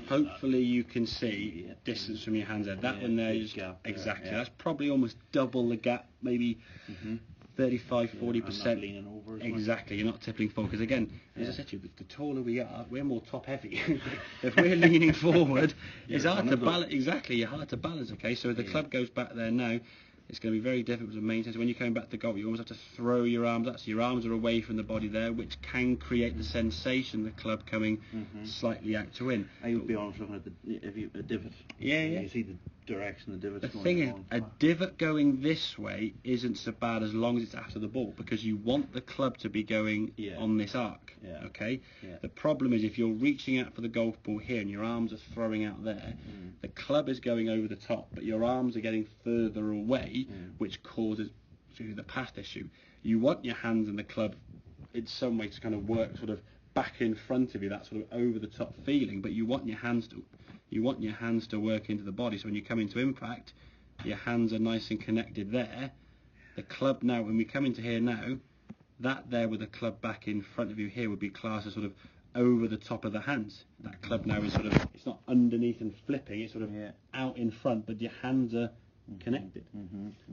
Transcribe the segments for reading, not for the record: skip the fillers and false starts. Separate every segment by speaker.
Speaker 1: Hopefully you can see distance from your hands there. That one there is exactly. That's probably almost double the gap, maybe 35-40%.
Speaker 2: Leaning over.
Speaker 1: Exactly. You're not tipping forward because again, as I said to you, the taller we are, we're more top heavy. If we're leaning forward, it's hard to balance. Exactly. You're hard to balance. Okay. So if the club goes back there now, it's going to be very difficult to maintain. So when you're coming back to golf, you almost have to throw your arms up. So your arms are away from the body there, which can create the sensation the club coming slightly out to in.
Speaker 2: I would be honest looking at a divot.
Speaker 1: Yeah.
Speaker 2: You see the direction the divot's
Speaker 1: going. The
Speaker 2: going.
Speaker 1: thing is, a divot going this way isn't so bad as long as it's after the ball, because you want the club to be going on this arc. Okay. The problem is if you're reaching out for the golf ball here and your arms are throwing out there, the club is going over the top, but your arms are getting further away, which causes the path issue. You want your hands and the club in some way to kind of work sort of back in front of you, that sort of over the top feeling, but you want your hands to work into the body. So when you come into impact, your hands are nice and connected there. The club now, when we come into here now, that there with the club back in front of you here would be classed as sort of over the top of the hands. That club now is sort of, it's not underneath and flipping, it's sort of out in front, but your hands are connected.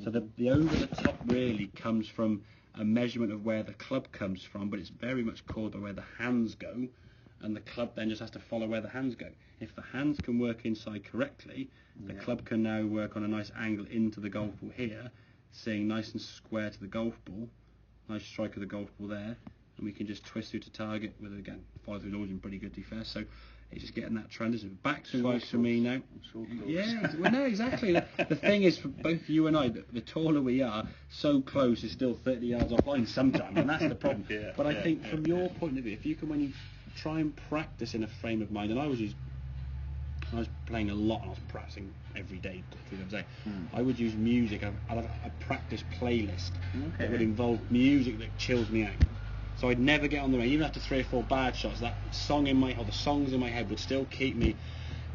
Speaker 1: So the over the top really comes from a measurement of where the club comes from, but it's very much called by where the hands go, and the club then just has to follow where the hands go. If the hands can work inside correctly, the club can now work on a nice angle into the golf ball here, staying nice and square to the golf ball, nice strike of the golf ball there, and we can just twist through to target with, again, follow through the in pretty good defense. So it's just getting that transition. Back to wise for me now. Yeah, well, no, exactly. The thing is, for both you and I, the taller we are, so close is still 30 yards offline sometimes, and that's the problem. But I think from your point of view, if you can, when you try and practice in a frame of mind, and I was playing a lot and I was practicing every day, 3 times a day. I would use music. I'd have a practice playlist that would involve music that chills me out. So I'd never get on the range, even after 3 or 4 bad shots. That song in my, or the songs in my head would still keep me.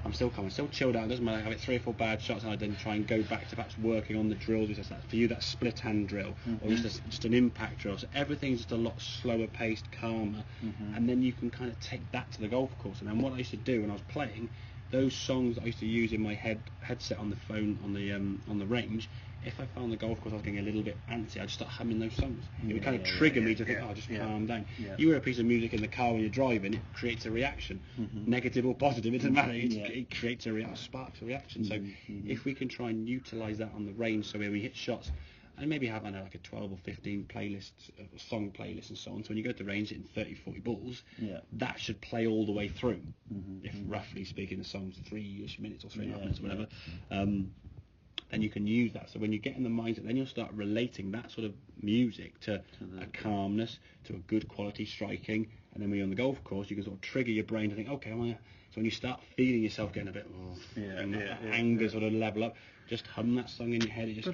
Speaker 1: I'm still calm, I'm still chilled out. It doesn't matter. I have it 3 or 4 bad shots, and I then try and go back to perhaps working on the drills. For you, that split hand drill, or just an impact drill. So everything's just a lot slower paced, calmer, and then you can kind of take that to the golf course. And then what I used to do when I was playing, those songs I used to use in my headset on the phone on the range, if I found the golf course I was getting a little bit antsy, I'd just start humming those songs. It would kind of trigger me to think, just calm down. You hear a piece of music in the car when you're driving, it creates a reaction, negative or positive, it doesn't matter. It creates sparks a reaction. So if we can try and utilise that on the range, so where we hit shots, and maybe have like a 12 or 15 playlists, song playlists and so on. So when you go to the range hitting 30, 40 balls, that should play all the way through. If roughly speaking the song's 3-ish minutes or 3.5 minutes or whatever, then you can use that. So when you get in the mindset, then you'll start relating that sort of music to a calmness, to a good quality striking, and then when you're on the golf course, you can sort of trigger your brain to think, okay, so when you start feeling yourself getting a bit, anger sort of level up, just hum that song in your head, it just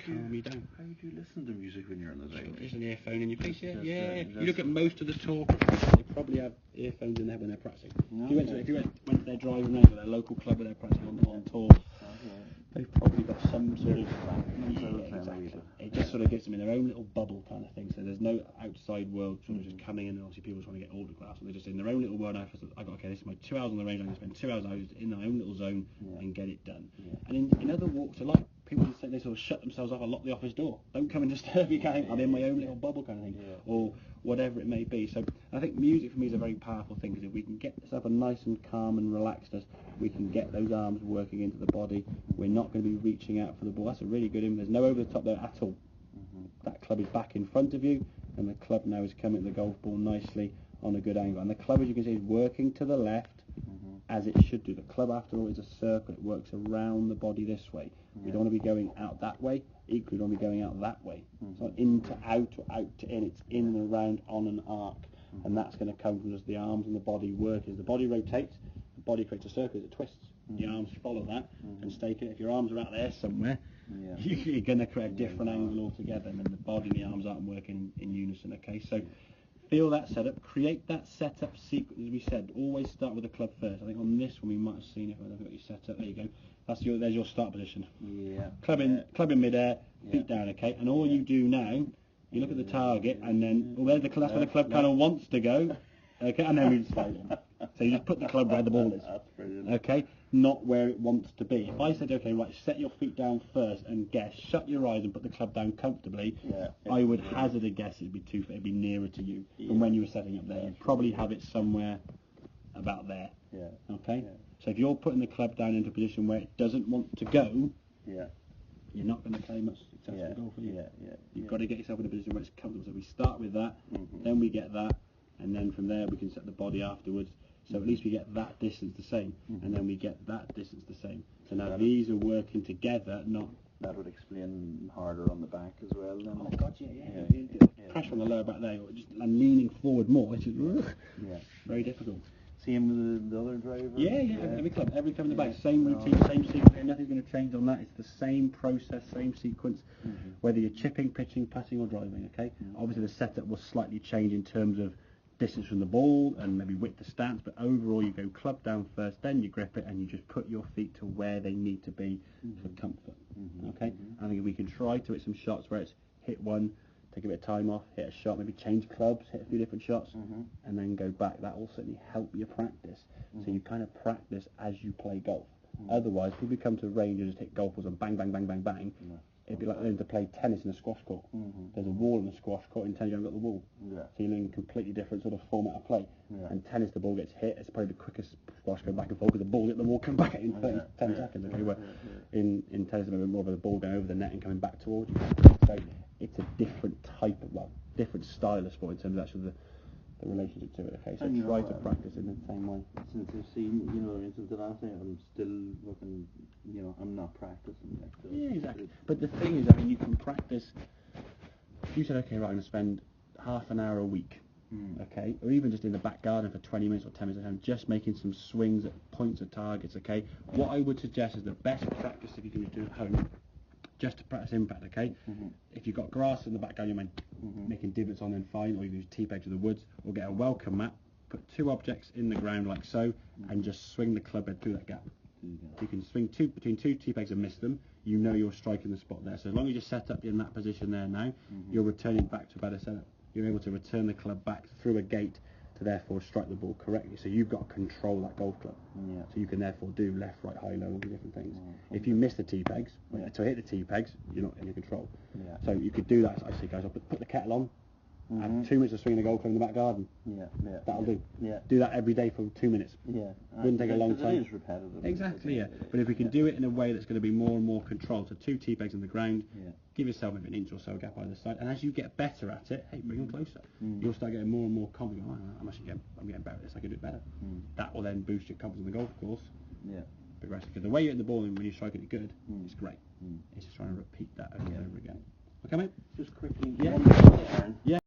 Speaker 1: calm you down.
Speaker 2: How do you listen to music when you're on the range?
Speaker 1: There's an earphone in your piece, You look at most of the tour professionals, they probably have earphones in there when they're practicing. If you went to their driving range or their local club where they're practicing on tour, they've probably got some sort of it just sort of gets them in their own little bubble kind of thing. So there's no outside world sort of just coming in, and obviously people trying to get autographs, and they're just in their own little world. I got, okay, this is my 2 hours on the range. I'm going to spend 2 hours in my own little zone and get it done. And in other walks of life, people just think they sort of shut themselves off and lock the office door. Don't come and disturb me, kind of, I'm in my own little bubble kind of thing, or whatever it may be. So I think music for me is a very powerful thing, because if we can get this up and nice and calm and relaxed us, we can get those arms working into the body. We're not going to be reaching out for the ball. That's a really good there's no over the top there at all. That club is back in front of you, and the club now is coming to the golf ball nicely on a good angle. And the club, as you can see, is working to the left as it should do. The club, after all, is a circle. It works around the body this way. We don't want to be going out that way. Equally, we don't want to be going out that way. It's not in to out or out to in. It's in and around on an arc. And that's going to come from just the arms and the body work. As the body rotates, the body creates a circle as it twists. The arms follow that and stay it. If your arms are out there somewhere, you're going to create a different angle altogether, and then the body and the arms aren't working in unison. Okay, so feel that setup, create that setup sequence. As we said, always start with the club first. I think on this one we might have seen it. I don't think you set up. There you go. There's your start position. Club in midair, feet down. Okay, and all you do now, you look at the target, and then there's that's where the club kind of wants to go. Okay, and then we slide in. So you just put the club where the ball is.
Speaker 2: That's brilliant.
Speaker 1: Okay, not where it wants to be. If I said, okay, right, set your feet down first and guess, shut your eyes and put the club down comfortably, I would hazard a guess it'd be nearer to you from when you were setting up there. You'd probably have it somewhere about there.
Speaker 2: Yeah.
Speaker 1: Okay?
Speaker 2: Yeah.
Speaker 1: So if you're putting the club down into a position where it doesn't want to go, you're not going to play much successful golf, are you? You've got to get yourself in a position where it's comfortable. So we start with that, then we get that, and then from there we can set the body afterwards. So at least we get that distance the same, and then we get that distance the same. So now these are working together, not...
Speaker 2: That would explain harder on the back as well then.
Speaker 1: Oh God, pressure on the lower back there, or just leaning forward more, it's just very difficult.
Speaker 2: Same with the other driver?
Speaker 1: Every club in the back, same routine, same sequence, nothing's going to change on that. It's the same process, same sequence, whether you're chipping, pitching, putting or driving, okay? Obviously the setup will slightly change in terms of distance from the ball and maybe width of stance, but overall you go club down first, then you grip it and you just put your feet to where they need to be for comfort, okay? I think we can try to hit some shots where it's hit one, take a bit of time off, hit a shot, maybe change clubs, hit a few different shots, and then go back. That will certainly help your practice. So you kind of practice as you play golf. Otherwise, if you come to a range and just hit golf balls and bang, bang, bang, bang, bang, it'd be like learning to play tennis in a squash court. There's a wall in the squash court, in tennis you haven't got the wall. So you're learning a completely different sort of format of play. And tennis, the ball gets hit, it's probably the quickest squash going back and forth because the ball hit the wall, come back in 10 seconds. Okay, where in tennis, it's a bit more of the ball going over the net and coming back towards you. So it's a different type of, different style of sport in terms of actually the relationship to it. Okay, so try to practice in the same way.
Speaker 2: Since I've seen, since the last time, I'm still looking, I'm not practicing.
Speaker 1: Exactly. But the thing is, you can practice. If you said, okay, right, I'm going to spend half an hour a week, okay, or even just in the back garden for 20 minutes or 10 minutes at home, just making some swings at points or targets, okay. What I would suggest is the best practice if you can do at home, just to practice impact, okay? If you've got grass in the back garden, you mind making divots on, then fine, or you can use tee pegs of the woods, or get a welcome mat, put two objects in the ground like so, and just swing the club head through that gap. You can swing between two tee pegs and miss them, you're striking the spot there. So as long as you set up in that position there now, you're returning back to a better setup. You're able to return the club back through a gate to therefore strike the ball correctly. So you've got to control that golf club. So you can therefore do left, right, high, low, all the different things. If you miss the tee pegs, to hit the tee pegs, you're not in your control. So you could do that. I say, guys, I'll put the kettle on, have 2 minutes of swinging the golf club in the back garden. That'll do. Do that every day for 2 minutes. Wouldn't take a long time.
Speaker 2: It is repetitive.
Speaker 1: Exactly, But if we can do it in a way that's going to be more and more controlled, so 2 tee pegs in the ground, give yourself maybe an inch or so gap either side, and as you get better at it, hey, bring them closer. You'll start getting more and more confident. I'm getting better at this. I can do it better. That will then boost your confidence on the golf course. Progressively. Because the way you're hitting the ball and when you're striking it good, it's great. It's just trying to repeat that over and over again. Okay, mate?
Speaker 2: Just quickly.
Speaker 1: Yeah.